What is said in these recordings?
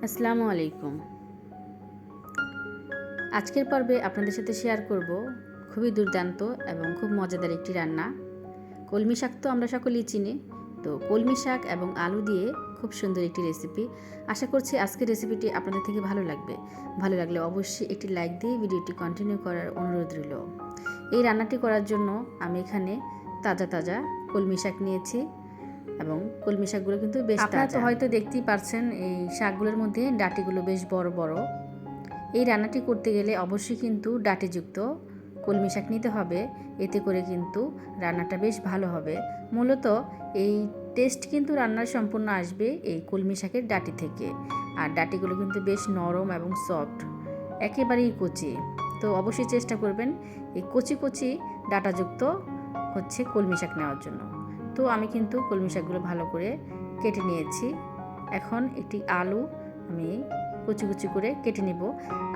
আসসালামু আলাইকুম। আজকের পর্বে আপনাদের সাথে শেয়ার করব খুবই দুর্দান্ত এবং খুব মজাদার একটি রান্না। কলমি শাক তো আমরা সকলেই চিনি। তো কলমি শাক এবং আলু দিয়ে খুব সুন্দর একটি রেসিপি। আশা করছি আজকের রেসিপিটি আপনাদের থেকে ভালো লাগবে। ভালো লাগলে অবশ্যই একটি লাইক দিয়ে ভিডিওটি কন্টিনিউ করার অনুরোধ রইল। এই রান্নাটি করার জন্য আমি এখানে তাজা তাজা কলমি শাক নিয়েছি এবং কলমি শাকগুলো কিন্তু বেশ তাজা। আপনারা তো হয়তো দেখতেই পারছেন এই শাকগুলোর মধ্যে ডাঁটিগুলো বেশ বড় বড়। এই রান্নাটি করতে গেলে অবশ্যই কিন্তু ডাঁটিযুক্ত কলমি শাক নিতে হবে, এতে করে কিন্তু রান্নাটা বেশ ভালো হবে। মূলত এই টেস্ট কিন্তু রান্নার সম্পূর্ণ আসবে এই কলমি শাকের ডাঁটি থেকে। আর ডাঁটিগুলো কিন্তু বেশ নরম এবং সফট, একেবারেই কচি। তো অবশ্যই চেষ্টা করবেন এই কচি কচি ডাঁটাযুক্ত কলমি শাক নেওয়ার জন্য। তো আমি কিন্তু কলমি শাকগুলো ভালো করে কেটে নিয়েছি। এখন একটি আলু আমি কুচি কুচি করে কেটে নিব।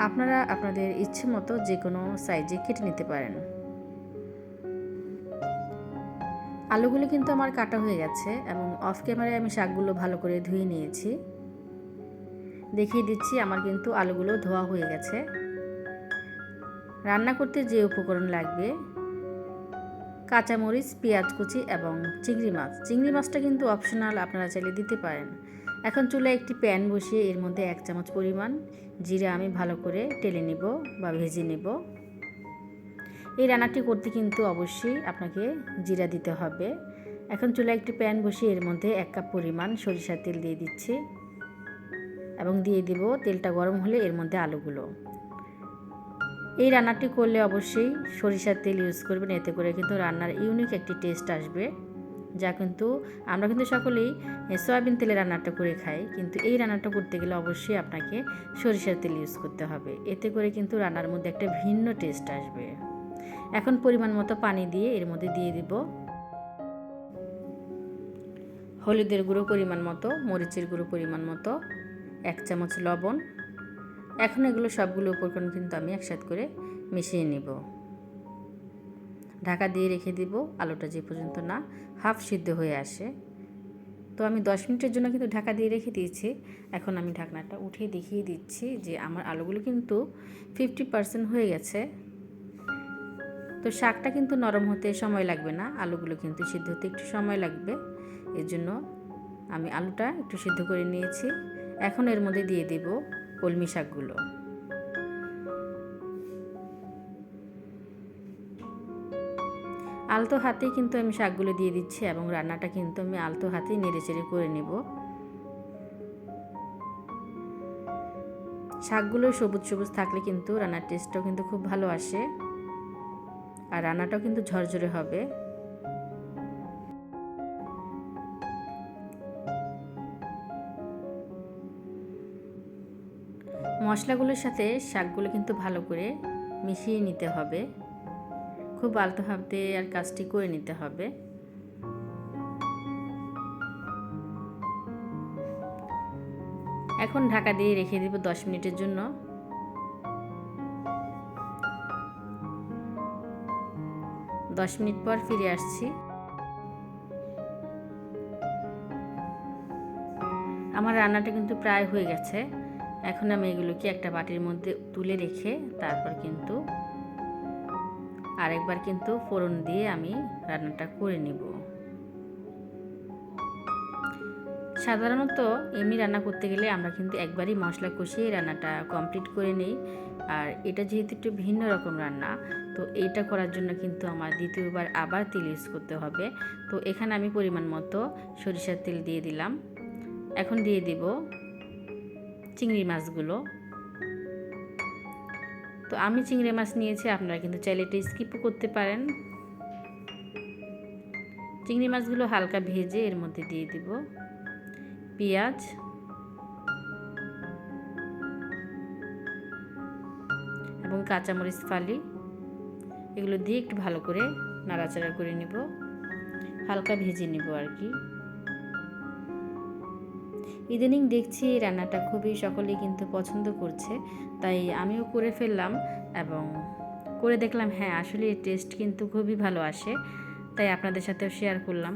আপনারা আপনাদের ইচ্ছে মতো যে কোনো সাইজে কেটে নিতে পারেন। আলুগুলো কিন্তু আমার কাটা হয়ে গেছে এবং অফ ক্যামেরায় আমি শাকগুলো ভালো করে ধুয়ে নিয়েছি। দেখিয়ে দিচ্ছি আমার কিন্তু আলুগুলো ধোয়া হয়ে গেছে। রান্না করতে যে উপকরণ লাগবে, কাঁচামরিচ, পেঁয়াজ কুচি এবং চিংড়ি মাছ। চিংড়ি মাছটা কিন্তু অপশনাল, আপনারা চাইলে দিতে পারেন। এখন চুলায় একটি প্যান বসিয়ে এর মধ্যে 1 চামচ পরিমাণ জিরা আমি ভালো করে টেলে নেব বা ভেজে নেব। এই রান্নাটি করতে কিন্তু অবশ্যই আপনাকে জিরা দিতে হবে। এখন চুলায় একটি প্যান বসিয়ে এর মধ্যে 1 কাপ পরিমাণ সরিষার তেল দিয়ে দিচ্ছি এবং দিয়ে দেব তেলটা গরম হলে এর মধ্যে আলুগুলো। এই রান্নাটি করলে অবশ্যই সরিষার তেল ইউজ করবেন, এতে করে কিন্তু রান্নার ইউনিক একটি টেস্ট আসবে। যা কিন্তু আমরা কিন্তু সকলেই সয়াবিন তেলে রান্নাটা করে খাই, কিন্তু এই রান্নাটা করতে গেলে অবশ্যই আপনাকে সরিষার তেল ইউজ করতে হবে, এতে করে কিন্তু রান্নার মধ্যে একটা ভিন্ন টেস্ট আসবে। এখন পরিমাণ মতো পানি দিয়ে এর মধ্যে দিয়ে দিব হলুদের গুঁড়ো পরিমাণ মতো, মরিচের গুঁড়ো পরিমাণ মতো, 1 চামচ লবণ। এখন এগুলো সবগুলো উপকরণ কিন্তু আমি একসাথে করে মিশিয়ে নেব। ঢাকা দিয়ে রেখে দিব আলুটা যে পর্যন্ত না হাফ সিদ্ধ হয়ে আসে। তো আমি 10 মিনিটের জন্য কিন্তু ঢাকা দিয়ে রেখে দিয়েছি। এখন আমি ঢাকনাটা উঠিয়ে দেখিয়ে দিচ্ছি যে আমার আলুগুলো কিন্তু 50% হয়ে গেছে। তো শাকটা কিন্তু নরম হতে সময় লাগবে না, আলুগুলো কিন্তু সিদ্ধ হতে একটু সময় লাগবে। এর জন্য আমি আলুটা একটু সিদ্ধ করে নিয়েছি। এখন এর মধ্যে দিয়ে দেব কলমি শাকগুলো। আলতো হাতেই কিন্তু আমি শাকগুলো দিয়ে দিচ্ছি এবং রান্নাটা কিন্তু আমি আলতো হাতেই নেড়েচেড়ে করে নেব। শাকগুলো সবুজ সবুজ থাকলে কিন্তু রান্নার টেস্টটাও কিন্তু খুব ভালো আসে আর রান্নাটাও কিন্তু ঝরঝরে হবে। মশলাগুলোর সাথে শাকগুলো কিন্তু ভালো করে মিশিয়ে নিতে হবে, খুব আলতো হাতে আর কাজটি করে নিতে হবে। এখন ঢাকা দিয়ে রেখে দিব 10 মিনিটের জন্য। 10 মিনিট পর ফিরে আসছি। আমার রান্নাটা কিন্তু প্রায় হয়ে গেছে। এখন আমি এগুলোকে একটা বাটির মধ্যে তুলে রেখে তারপর কিন্তু আরেকবার কিন্তু ফোড়ন দিয়ে আমি রান্নাটা করে নেব। সাধারণত এমনি রান্না করতে গেলে আমরা কিন্তু একবারই মশলা কষিয়ে রান্নাটা কমপ্লিট করে নেই। আর এটা যেহেতু একটু ভিন্ন রকম রান্না, তো এইটা করার জন্য কিন্তু আমার দ্বিতীয়বার আবার তেল ইউজ করতে হবে। তো এখানে আমি পরিমাণ মতো সরিষার তেল দিয়ে দিলাম। এখন দিয়ে দেব চিংড়ি মাছগুলো। তো আমি চিংড়ি মাছ নিয়েছি, আপনারা কিন্তু চাইলে এটা স্কিপও করতে পারেন। চিংড়ি মাছগুলো হালকা ভেজে এর মধ্যে দিয়ে দেব পেঁয়াজ এবং কাঁচামরিচ ফালি, এগুলো দিয়ে একটু ভালো করে নাড়াচাড়া করে নেব, হালকা ভেজে নেব আর কি। ইদানিং দেখছি এই রান্নাটা খুবই সকলেই কিন্তু পছন্দ করছে, তাই আমিও করে ফেললাম এবং করে দেখলাম হ্যাঁ আসলে এর টেস্ট কিন্তু খুবই ভালো আসে, তাই আপনাদের সাথেও শেয়ার করলাম।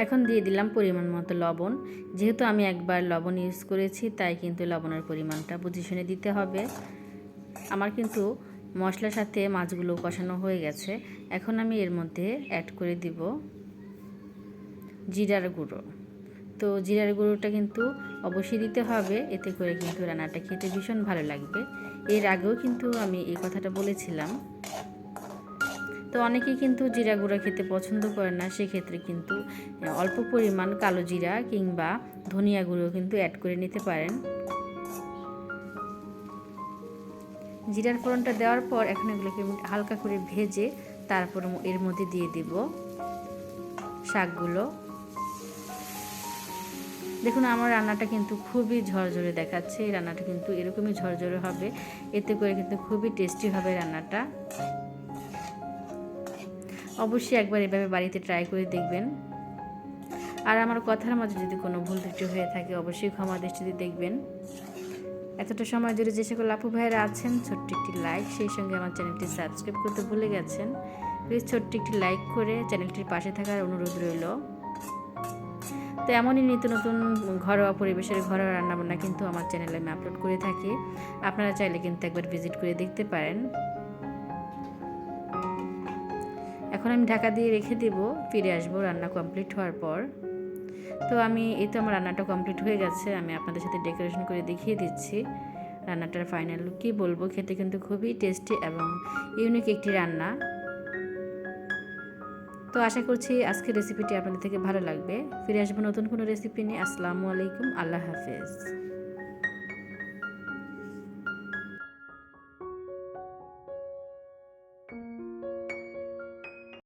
এখন দিয়ে দিলাম পরিমাণ মতো লবণ। যেহেতু আমি একবার লবণ ইউজ করেছি তাই কিন্তু লবণের পরিমাণটা বুঝে শুনে দিতে হবে। আমার কিন্তু মশলার সাথে মাছগুলো কষানো হয়ে গেছে। এখন আমি এর মধ্যে অ্যাড করে দিব জিরার গুঁড়ো। তো জিরার গুঁড়োটা কিন্তু অবশ্যই দিতে হবে, এতে করে কিন্তু রান্নাটা খেতে ভীষণ ভালো লাগবে। এর আগেও কিন্তু আমি এই কথাটা বলেছিলাম। তো অনেকেই কিন্তু জিরা গুঁড়ো খেতে পছন্দ করে না, সেক্ষেত্রে কিন্তু অল্প পরিমাণ কালো জিরা কিংবা ধনিয়া গুঁড়ো কিন্তু অ্যাড করে নিতে পারেন। জিরার ফোড়নটা দেওয়ার পর এখন এগুলোকে হালকা করে ভেজে তারপর এর মধ্যে দিয়ে দিব শাকগুলো। দেখুন আমার রান্নাটা কিন্তু খুবই ঝরঝরে দেখাচ্ছে। এই রান্নাটা কিন্তু এরকমই ঝরঝরে হবে, এতে করে কিন্তু খুবই টেস্টি হবে রান্নাটা। অবশ্যই একবার এভাবে বাড়িতে ট্রাই করে দেখবেন। আর আমার কথার মাঝে যদি কোনো ভুল ত্রুটি হয়ে থাকে অবশ্যই ক্ষমা দৃষ্টিতে দেখবেন। এতটা সময় ধরে যে সকল আপু ভাইয়েরা আছেন, ছোট্ট একটি লাইক, সেই সঙ্গে আমার চ্যানেলটি সাবস্ক্রাইব করতে ভুলে গেছেন, প্লিজ ছোট্ট একটি লাইক করে চ্যানেলটির পাশে থাকার অনুরোধ রইল। তো এমনই নিত্য নতুন ঘরোয়া পরিবেশের ঘরোয়া রান্নাবান্না কিন্তু আমার চ্যানেলে আমি আপলোড করে থাকি। আপনারা চাইলে কিন্তু একবার ভিজিট করে দেখতে পারেন। এখন আমি ঢাকা দিয়ে রেখে দেব, ফিরে আসবো রান্না কমপ্লিট হওয়ার পর। তো এই তো আমার রান্নাটা কমপ্লিট হয়ে গেছে। আমি আপনাদের সাথে ডেকোরেশন করে দেখিয়ে দিচ্ছি রান্নাটার ফাইনাল লুক। কী বলবো, খেতে কিন্তু খুবই টেস্টি এবং ইউনিক একটি রান্না। তো আশা করছি আজকের রেসিপিটি আপনাদের থেকে ভালো লাগবে। ফিরে আসবো নতুন কোনো রেসিপি নিয়ে। আসসালামু আলাইকুম, আল্লাহ হাফেজ।